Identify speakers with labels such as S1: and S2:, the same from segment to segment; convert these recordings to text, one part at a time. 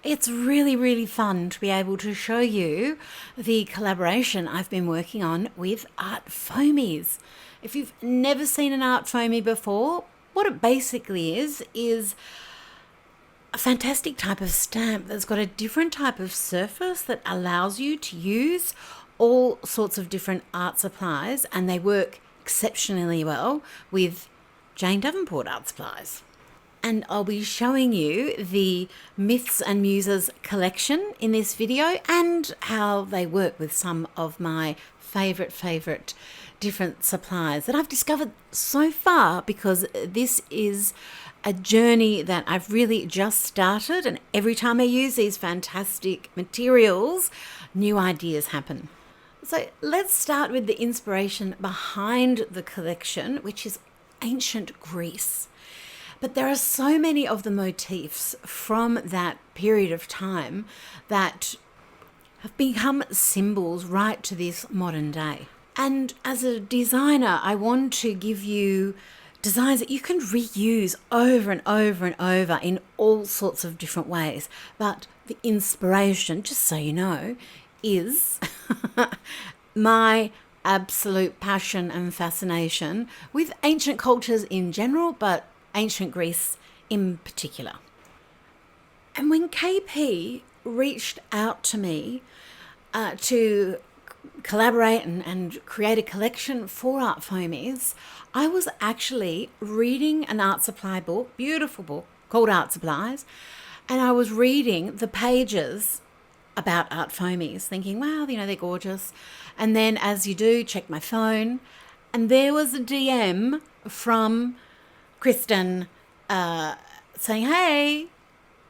S1: It's really, really fun to be able to show you the collaboration I've been working on with ArtFoamies. If you've never seen an ArtFoamie before, what it basically is a fantastic type of stamp that's got a different type of surface that allows you to use all sorts of different art supplies, and they work exceptionally well with Jane Davenport art supplies. And I'll be showing you the Myths and Muses collection in this video and how they work with some of my favourite different supplies that I've discovered so far, because this is a journey that I've really just started, and every time I use these fantastic materials, new ideas happen. So let's start with the inspiration behind the collection, which is ancient Greece. But there are so many of the motifs from that period of time that have become symbols right to this modern day. And as a designer, I want to give you designs that you can reuse over and over and over in all sorts of different ways. But the inspiration, just so you know, is my absolute passion and fascination with ancient cultures in general, but ancient Greece in particular. And when KP reached out to me to collaborate and create a collection for ArtFoamies, I was actually reading an art supply book, beautiful book called Art Supplies, and I was reading the pages about ArtFoamies, thinking, wow, they're gorgeous. And then, as you do, check my phone, and there was a DM from Kristen saying, hey,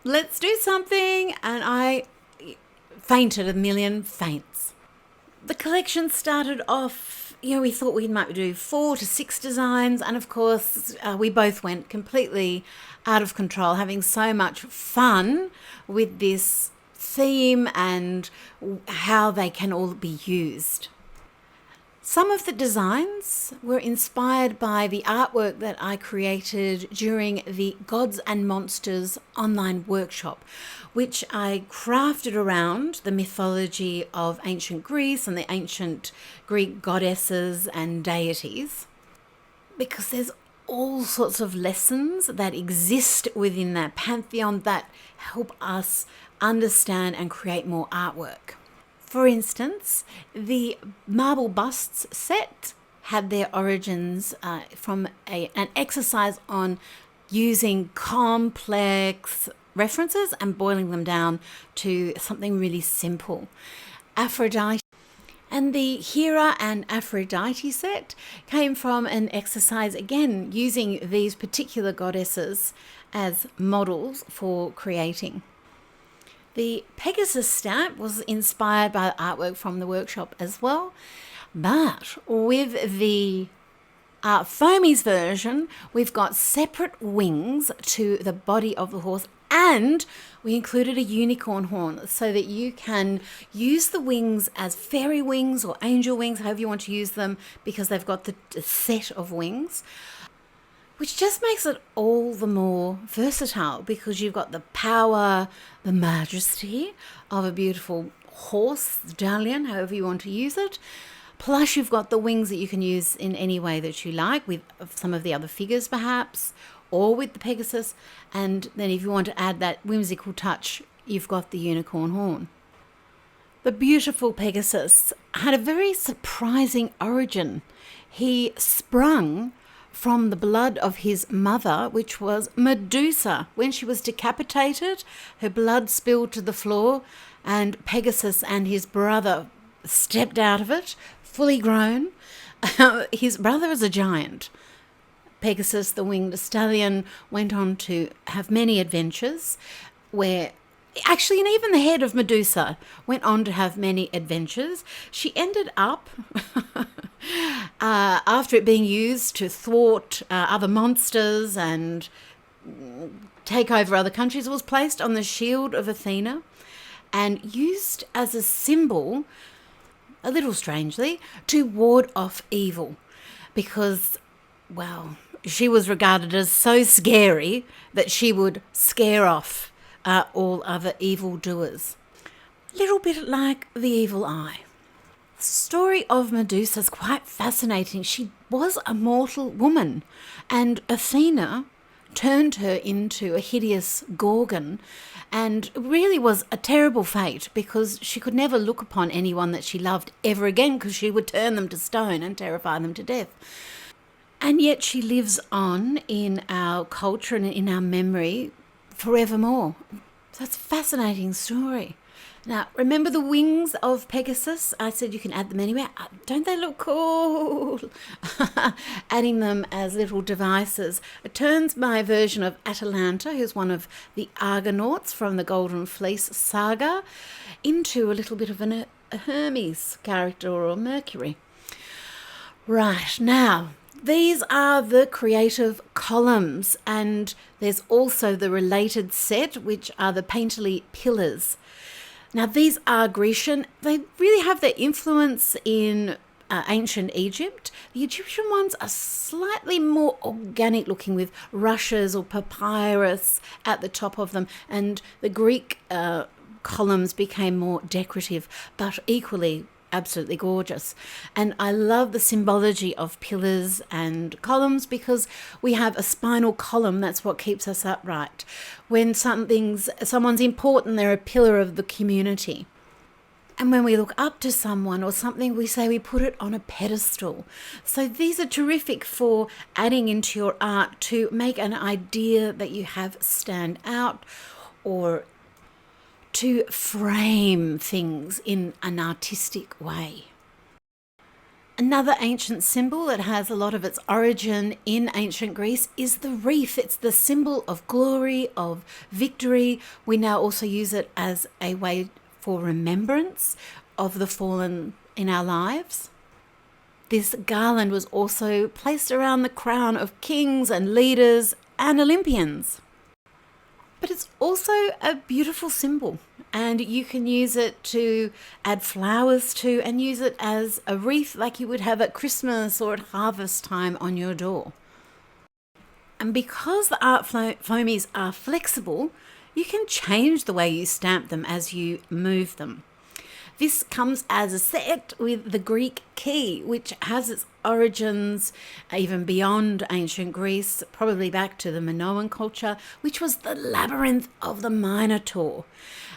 S1: let's do something. And I fainted a million faints. The collection started off, we thought we might do 4 to 6 designs. And of course, we both went completely out of control, having so much fun with this theme and how they can all be used. Some of the designs were inspired by the artwork that I created during the Gods and Monsters online workshop, which I crafted around the mythology of ancient Greece and the ancient Greek goddesses and deities, because there's all sorts of lessons that exist within that pantheon that help us understand and create more artwork. For instance, the marble busts set had their origins from an exercise on using complex references and boiling them down to something really simple. Aphrodite and the Hera and Aphrodite set came from an exercise, again, using these particular goddesses as models for creating. The Pegasus stamp was inspired by artwork from the workshop as well, but with the ArtFoamies version, we've got separate wings to the body of the horse, and we included a unicorn horn so that you can use the wings as fairy wings or angel wings, however you want to use them, because they've got the set of wings, which just makes it all the more versatile, because you've got the power, the majesty of a beautiful horse, stallion, however you want to use it. Plus you've got the wings that you can use in any way that you like, with some of the other figures perhaps, or with the Pegasus. And then if you want to add that whimsical touch, you've got the unicorn horn. The beautiful Pegasus had a very surprising origin. He sprung from the blood of his mother, which was Medusa. When she was decapitated, her blood spilled to the floor, and Pegasus and his brother stepped out of it, fully grown. His brother is a giant. Pegasus, the winged stallion, went on to have many adventures where actually, and even the head of Medusa went on to have many adventures. She ended up, after it being used to thwart other monsters and take over other countries, was placed on the shield of Athena and used as a symbol, a little strangely, to ward off evil, because, well, she was regarded as so scary that she would scare off are all other evildoers. Little bit like the evil eye. The story of Medusa is quite fascinating. She was a mortal woman, and Athena turned her into a hideous Gorgon, and really was a terrible fate because she could never look upon anyone that she loved ever again, because she would turn them to stone and terrify them to death. And yet she lives on in our culture and in our memory forevermore. So it's a fascinating story. Now, remember the wings of Pegasus? I said you can add them anywhere. Don't they look cool? Adding them as little devices. It turns my version of Atalanta, who's one of the Argonauts from the Golden Fleece saga, into a little bit of a Hermes character, or Mercury. Right, now, these are the creative columns, and there's also the related set, which are the painterly pillars. Now, these are Grecian. They really have their influence in ancient Egypt. The Egyptian ones are slightly more organic looking, with rushes or papyrus at the top of them, and the Greek columns became more decorative, but equally absolutely gorgeous. And I love the symbology of pillars and columns, because we have a spinal column. That's what keeps us upright. When someone's important, they're a pillar of the community. And when we look up to someone or something, we say we put it on a pedestal. So these are terrific for adding into your art to make an idea that you have stand out, or to frame things in an artistic way. Another ancient symbol that has a lot of its origin in ancient Greece is the wreath. It's the symbol of glory, of victory. We now also use it as a way for remembrance of the fallen in our lives. This garland was also placed around the crown of kings and leaders and Olympians. But it's also a beautiful symbol, and you can use it to add flowers to, and use it as a wreath like you would have at Christmas or at harvest time on your door. And because the ArtFoamies are flexible, you can change the way you stamp them as you move them. This comes as a set with the Greek key, which has its origins even beyond ancient Greece, probably back to the Minoan culture, which was the labyrinth of the Minotaur.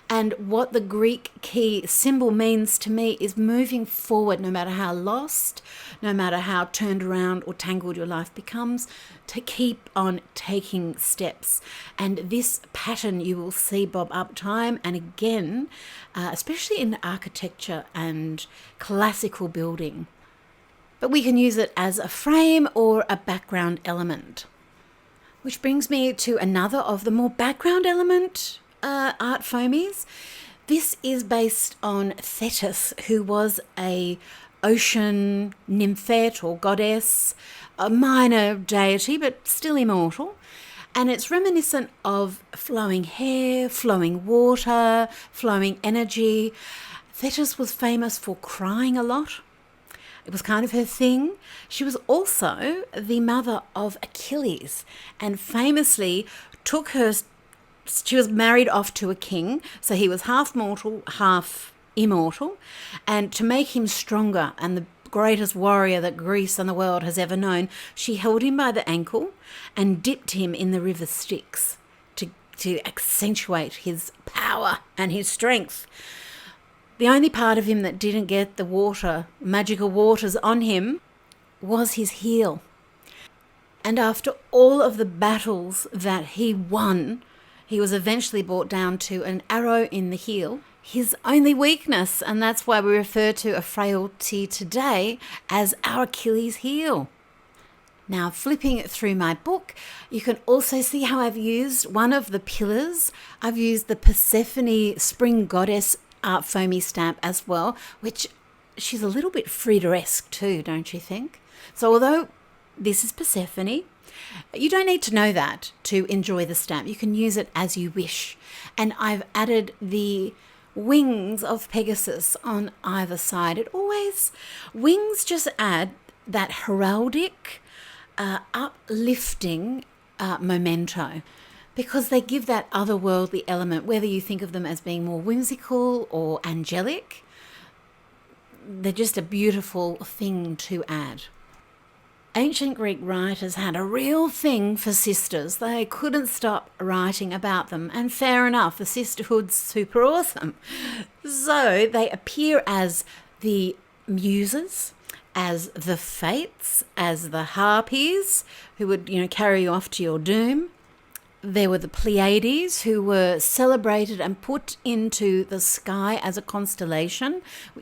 S1: And what the Greek key symbol means to me is moving forward, no matter how lost, no matter how turned around or tangled your life becomes, to keep on taking steps. And this pattern you will see bob up time and again, especially in architecture and classical building. But we can use it as a frame or a background element. Which brings me to another of the more background element ArtFoamies. This is based on Thetis, who was a ocean nymphette or goddess, a minor deity but still immortal, and it's reminiscent of flowing hair, flowing water, flowing energy. Thetis was famous for crying a lot. It was kind of her thing. She was also the mother of Achilles, and famously she was married off to a king, so he was half mortal, half immortal, and to make him stronger and the greatest warrior that Greece and the world has ever known, she held him by the ankle and dipped him in the river Styx to accentuate his power and his strength. The only part of him that didn't get the water, magical waters on him, was his heel. And after all of the battles that he won, he was eventually brought down to an arrow in the heel, his only weakness, and that's why we refer to a frailty today as our Achilles heel. Now, flipping through my book, you can also see how I've used one of the pillars. I've used the Persephone spring goddess ArtFoamy stamp as well, which she's a little bit Frida-esque too, don't you think? So although this is Persephone, you don't need to know that to enjoy the stamp. You can use it as you wish. And I've added the wings of Pegasus on either side. Wings just add that heraldic, uplifting memento. because they give that otherworldly element, whether you think of them as being more whimsical or angelic. They're just a beautiful thing to add. Ancient Greek writers had a real thing for sisters. They couldn't stop writing about them. And fair enough, the sisterhood's super awesome. So they appear as the Muses, as the Fates, as the Harpies, who would, carry you off to your doom. There were the Pleiades, who were celebrated and put into the sky as a constellation,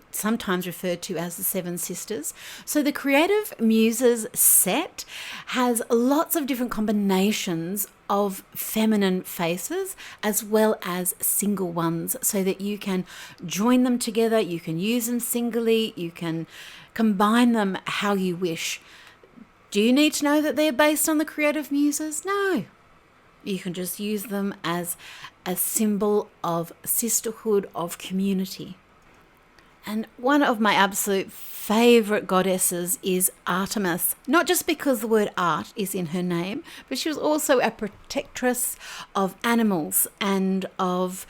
S1: sometimes referred to as the Seven Sisters. So the Creative Muses set has lots of different combinations of feminine faces as well as single ones, so that you can join them together, you can use them singly, you can combine them how you wish. Do you need to know that they're based on the Creative Muses? No. You can just use them as a symbol of sisterhood, of community. And one of my absolute favourite goddesses is Artemis, not just because the word art is in her name, but she was also a protectress of animals and of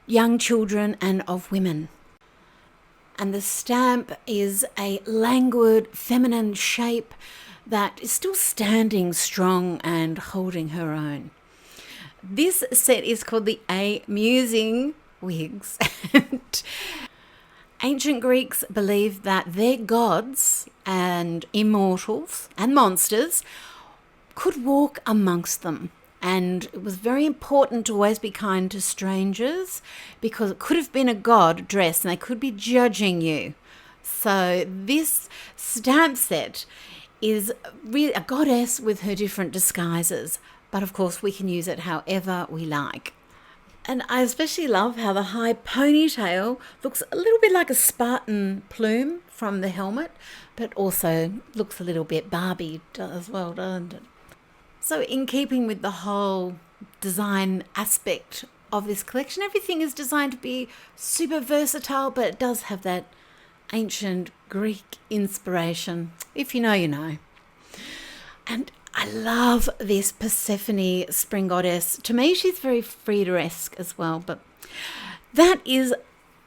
S1: young children and of women. And the stamp is a languid, feminine shape that is still standing strong and holding her own. This set is called the Amusing Wigs. And ancient Greeks believed that their gods and immortals and monsters could walk amongst them. And it was very important to always be kind to strangers, because it could have been a god dressed and they could be judging you. So this stamp set is really a goddess with her different disguises. But of course, we can use it however we like. And I especially love how the high ponytail looks a little bit like a Spartan plume from the helmet, but also looks a little bit Barbie as well, doesn't it? So in keeping with the whole design aspect of this collection, everything is designed to be super versatile, but it does have that ancient Greek inspiration. If you know, you know. And I love this Persephone spring goddess. To me, she's very Frida-esque as well. But that is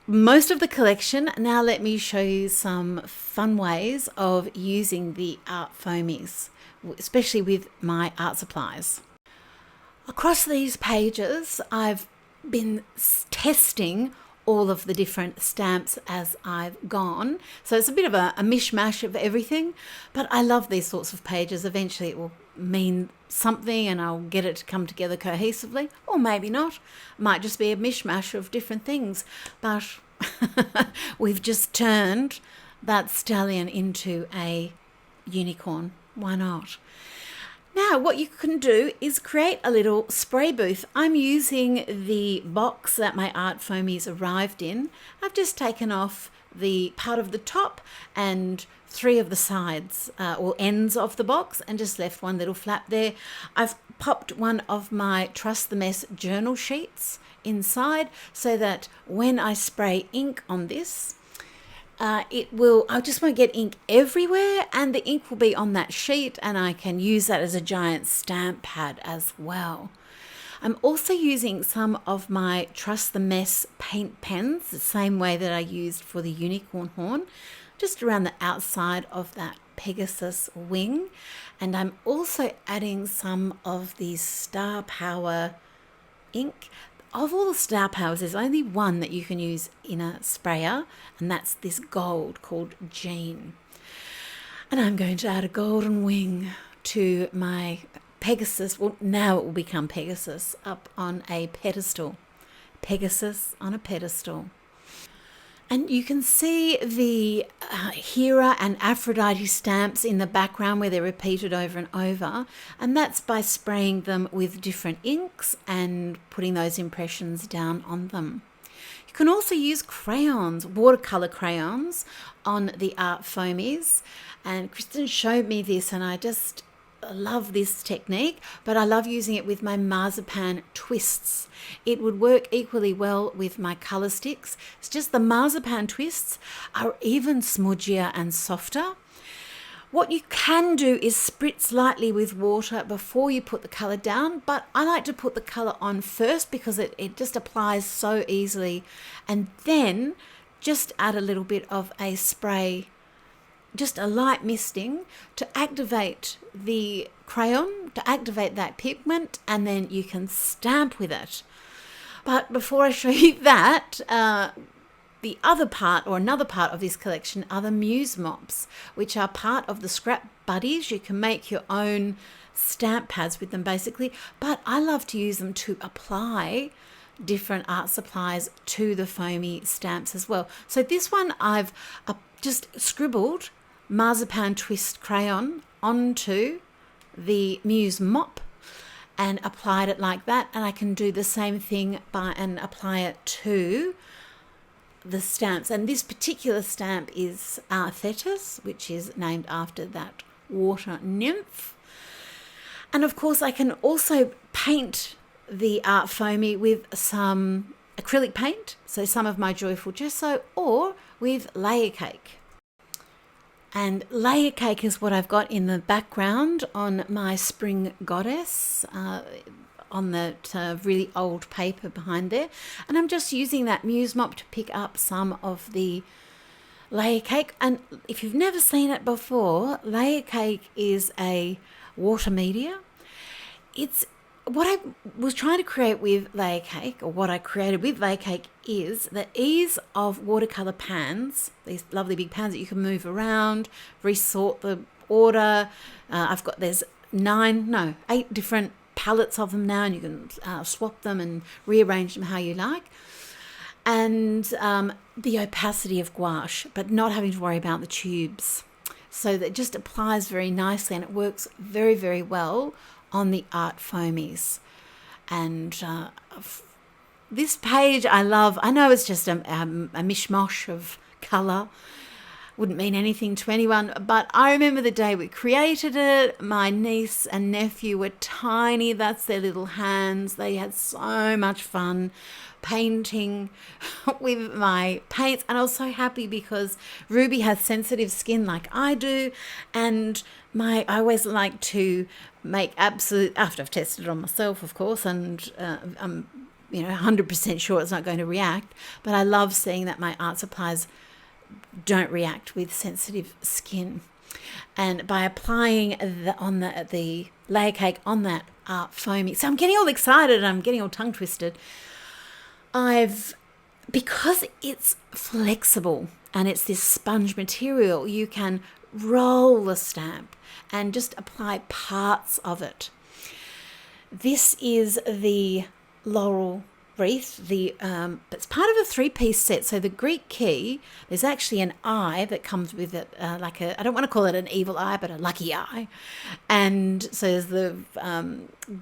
S1: most of the collection. Now let me show you some fun ways of using the ArtFoamies, especially with my art supplies. Across these pages, I've been testing all of the different stamps as I've gone. So it's a bit of a mishmash of everything, but I love these sorts of pages. Eventually it will mean something and I'll get it to come together cohesively, or maybe not. It might just be a mishmash of different things, but we've just turned that stallion into a unicorn. Why not? Now, what you can do is create a little spray booth. I'm using the box that my ArtFoamies arrived in. I've just taken off the part of the top and 3 of the sides or ends of the box and just left one little flap there. I've popped one of my Trust the Mess journal sheets inside so that when I spray ink on this, I just won't get ink everywhere, and the ink will be on that sheet and I can use that as a giant stamp pad as well. I'm also using some of my Trust the Mess paint pens, the same way that I used for the unicorn horn, just around the outside of that Pegasus wing. And I'm also adding some of the Star Power ink. Of all the Star Powers, there's only one that you can use in a sprayer, and that's this gold called Jean. And I'm going to add a golden wing to my Pegasus. Well, now it will become Pegasus up on a pedestal. Pegasus on a pedestal. And you can see the Hera and Aphrodite stamps in the background where they're repeated over and over. And that's by spraying them with different inks and putting those impressions down on them. You can also use crayons, watercolour crayons, on the ArtFoamies. And Kristen showed me this and I just love this technique, but I love using it with my marzipan twists. It would work equally well with my colour sticks. It's just the marzipan twists are even smudgier and softer. What you can do is spritz lightly with water before you put the colour down, but I like to put the colour on first because it just applies so easily, and then just add a little bit of a spray, just a light misting to activate the crayon, to activate that pigment, and then you can stamp with it. But before I show you that, the other part, or another part of this collection, are the Muse mops, which are part of the scrap buddies. You can make your own stamp pads with them basically, but I love to use them to apply different art supplies to the foamy stamps as well. So this one I've just scribbled marzipan twist crayon onto the Muse mop and applied it like that, and I can do the same thing and apply it to the stamps. And this particular stamp is Thetis, which is named after that water nymph. And of course I can also paint the art foamy with some acrylic paint, so some of my joyful gesso, or with layer cake. And layer cake is what I've got in the background on my spring goddess, on that really old paper behind there. And I'm just using that Muse mop to pick up some of the layer cake. And if you've never seen it before, layer cake is a water media. It's what I was trying to create with layer cake, or what I created with layer cake, is the ease of watercolor pans, these lovely big pans that you can move around, resort the order. There's 8 different palettes of them now, and you can swap them and rearrange them how you like. And the opacity of gouache, but not having to worry about the tubes. So that just applies very nicely, and it works very, very well on the ArtFoamies. And this page I love. I know it's just a mishmash of colour, wouldn't mean anything to anyone, but I remember the day we created it. My niece and nephew were tiny. That's their little hands. They had so much fun painting with my paints, and I was so happy because Ruby has sensitive skin like I do, and I always like to make absolute, after I've tested it on myself of course, and I'm 100% sure it's not going to react, but I love seeing that my art supplies don't react with sensitive skin. And by applying the layer cake on that art foamy, so I'm getting all excited, I'm getting all tongue twisted. Because it's flexible and it's this sponge material, you can roll the stamp and just apply parts of it. This is the laurel wreath. It's part of a 3-piece set. So the Greek key, there's actually an eye that comes with it, I don't want to call it an evil eye, but a lucky eye. And so there's the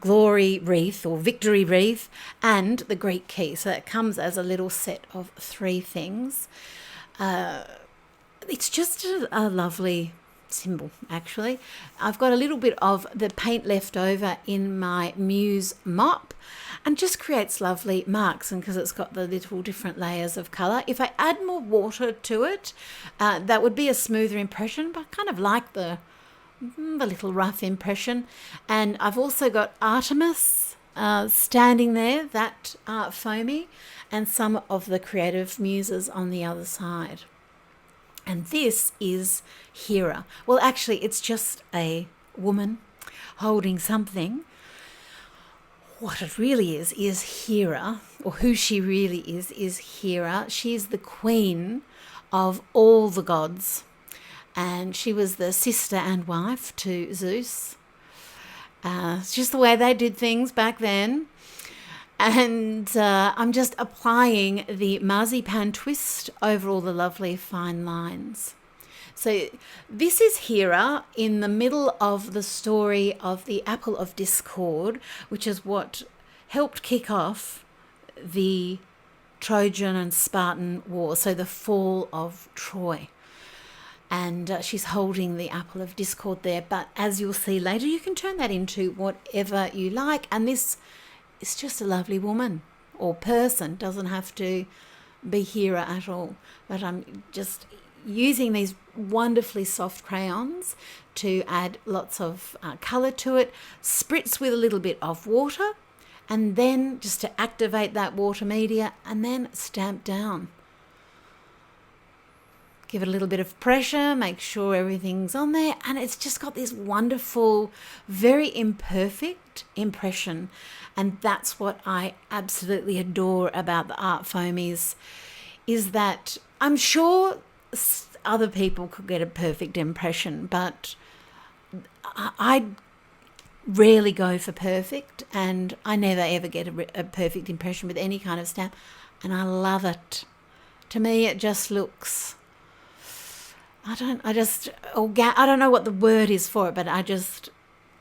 S1: glory wreath or victory wreath and the Greek key. So it comes as a little set of 3 things. It's just a lovely symbol, actually. I've got a little bit of the paint left over in my Muse mop, and just creates lovely marks, and because it's got the little different layers of colour. If I add more water to it, that would be a smoother impression, but I kind of like the little rough impression. And I've also got Artemis standing there, that art foamy, and some of the creative muses on the other side. And this is Hera. Well, actually, it's just a woman holding something. What it really is Hera, or who she really is Hera. She's the queen of all the gods, and she was the sister and wife to Zeus. It's just the way they did things back then. And I'm just applying the marzipan twist over all the lovely fine lines. So this is Hera in the middle of the story of the Apple of Discord, which is what helped kick off the Trojan and Spartan War, so the fall of Troy. And she's holding the Apple of Discord there. But as you'll see later, you can turn that into whatever you like. And this is just a lovely woman or person. Doesn't have to be Hera at all. But I'm just using these wonderfully soft crayons to add lots of colour to it, spritz with a little bit of water, and then just to activate that water media, and then stamp down. Give it a little bit of pressure, make sure everything's on there, and it's just got this wonderful, very imperfect impression. And that's what I absolutely adore about the ArtFoamies, is that I'm sure other people could get a perfect impression, but I rarely go for perfect, and I never ever get a perfect impression with any kind of stamp, and I love it. To me, it just looks... I don't know what the word is for it, but I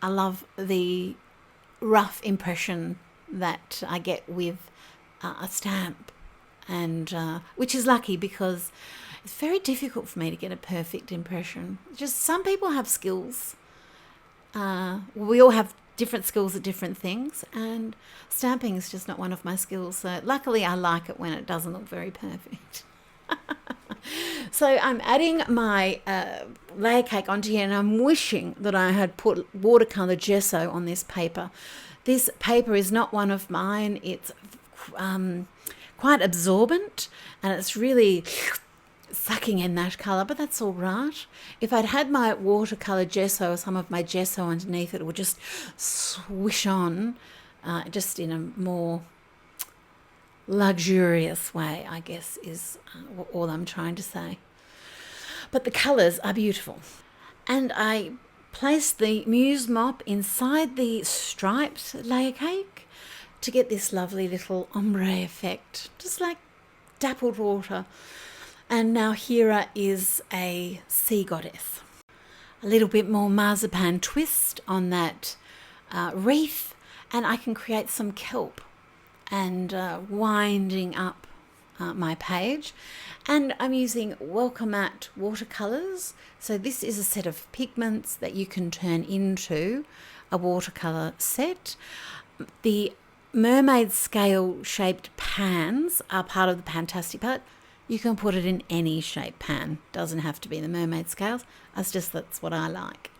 S1: love the rough impression that I get with a stamp, and which is lucky, because it's very difficult for me to get a perfect impression. Just some people have skills. We all have different skills at different things, and stamping is just not one of my skills. So luckily I like it when it doesn't look very perfect. So I'm adding my layer cake onto here, and I'm wishing that I had put watercolor gesso on this paper. This paper is not one of mine. It's quite absorbent, and it's really sucking in that color, but that's all right. If I'd had my watercolor gesso or some of my gesso underneath it, would just swish on just in a more luxurious way, I guess, is all I'm trying to say. But the colours are beautiful. And I placed the Muse mop inside the striped layer cake to get this lovely little ombre effect, just like dappled water. And now Hera is a sea goddess. A little bit more marzipan twist on that wreath, and I can create some kelp and winding up my page. And I'm using Welcome At watercolors. So this is a set of pigments that you can turn into a watercolor set. The mermaid scale shaped pans are part of the Pantastic palette. You can put it in any shape pan. Doesn't have to be the mermaid scales. That's what I like.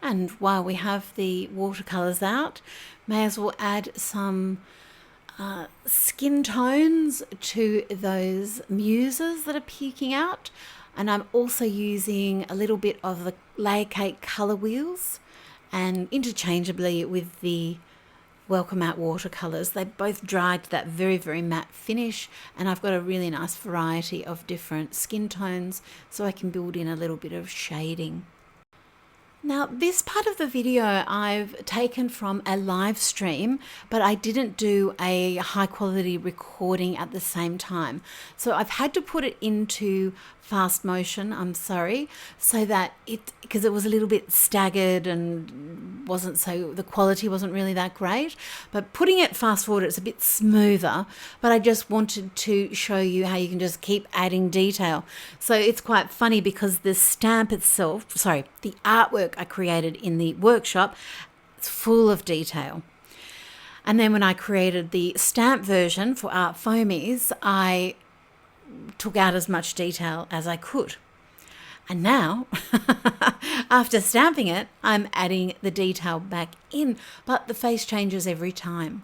S1: And while we have the watercolors out, may as well add some skin tones to those muses that are peeking out. And I'm also using a little bit of the layer cake color wheels, and interchangeably with the Welcome Out watercolors. They both dried to that very, very matte finish, and I've got a really nice variety of different skin tones, so I can build in a little bit of shading. Now, this part of the video I've taken from a live stream, but I didn't do a high quality recording at the same time. So I've had to put it into fast motion, I'm sorry, so that because it was a little bit staggered and the quality wasn't really that great. But putting it fast forward, it's a bit smoother, but I just wanted to show you how you can just keep adding detail. So it's quite funny because the stamp itself, the artwork I created in the workshop, it's full of detail. And then when I created the stamp version for ArtFoamies, I took out as much detail as I could. And now, after stamping it, I'm adding the detail back in, but the face changes every time.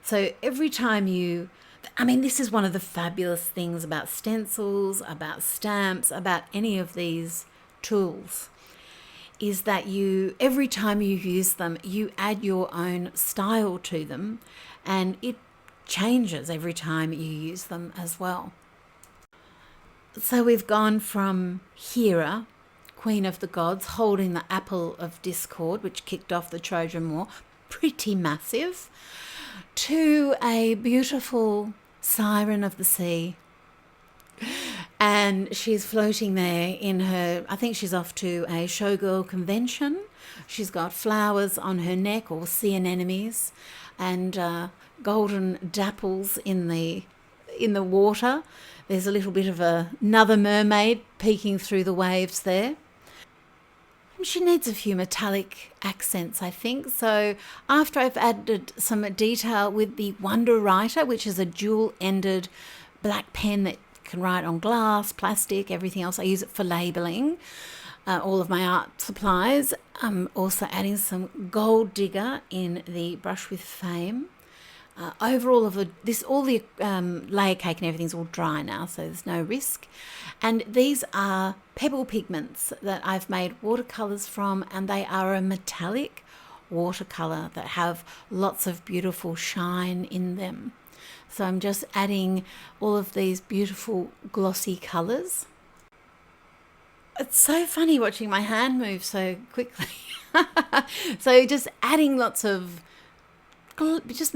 S1: So every time this is one of the fabulous things about stencils, about stamps, about any of these tools, is that every time you use them, you add your own style to them, and it changes every time you use them as well. So we've gone from Hera, Queen of the Gods, holding the apple of discord, which kicked off the Trojan War, pretty massive, to a beautiful siren of the sea. And she's floating there in I think she's off to a showgirl convention. She's got flowers on her neck, or sea anemones, and golden dapples in the water. There's a little bit of another mermaid peeking through the waves there. She needs a few metallic accents, I think. So after I've added some detail with the Wonder Writer, which is a dual-ended black pen that can write on glass, plastic, everything else. I use it for labeling all of my art supplies. I'm also adding some gold digger in the brush with fame. Over all the layer cake and everything's all dry now, so there's no risk. And these are pebble pigments that I've made watercolors from, and they are a metallic watercolor that have lots of beautiful shine in them. So I'm just adding all of these beautiful glossy colors. It's so funny watching my hand move so quickly. So just adding lots of just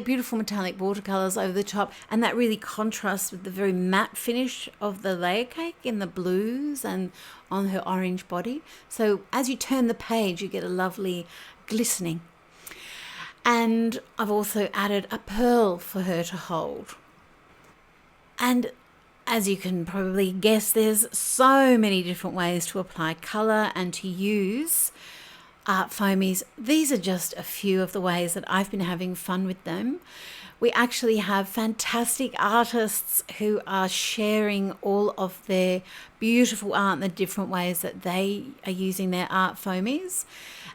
S1: beautiful metallic watercolors over the top, and that really contrasts with the very matte finish of the layer cake in the blues and on her orange body. So as you turn the page, you get a lovely glistening. And I've also added a pearl for her to hold. And as you can probably guess, there's so many different ways to apply colour and to use ArtFoamies. These are just a few of the ways that I've been having fun with them. We actually have fantastic artists who are sharing all of their beautiful art and the different ways that they are using their ArtFoamies.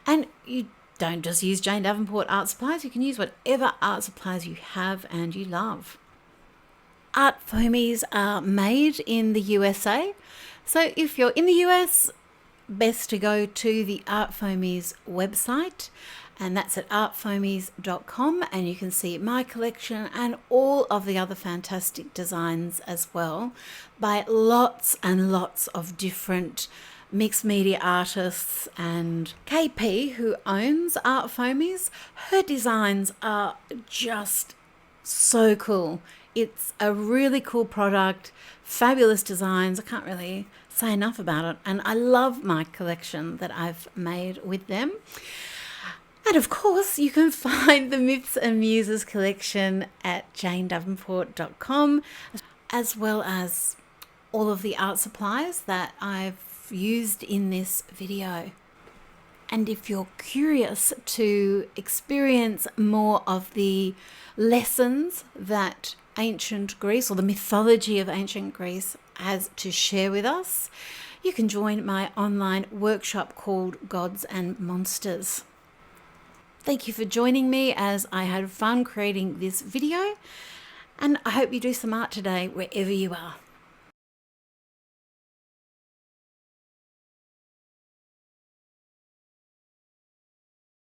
S1: And you don't just use Jane Davenport art supplies, you can use whatever art supplies you have and you love. ArtFoamies are made in the USA. So if you're in the US, best to go to the ArtFoamies website, and that's at artfoamies.com, and you can see my collection and all of the other fantastic designs as well by lots and lots of different mixed media artists. And KP, who owns ArtFoamies, her designs are just so cool. It's a really cool product, fabulous designs. I can't really say enough about it, and I love my collection that I've made with them. And of course, you can find the Myths and Muses collection at janedavenport.com, as well as all of the art supplies that I've used in this video. And if you're curious to experience more of the lessons that ancient Greece, or the mythology of ancient Greece, has to share with us, you can join my online workshop called Gods and Monsters. Thank you for joining me as I had fun creating this video, and I hope you do some art today wherever you are.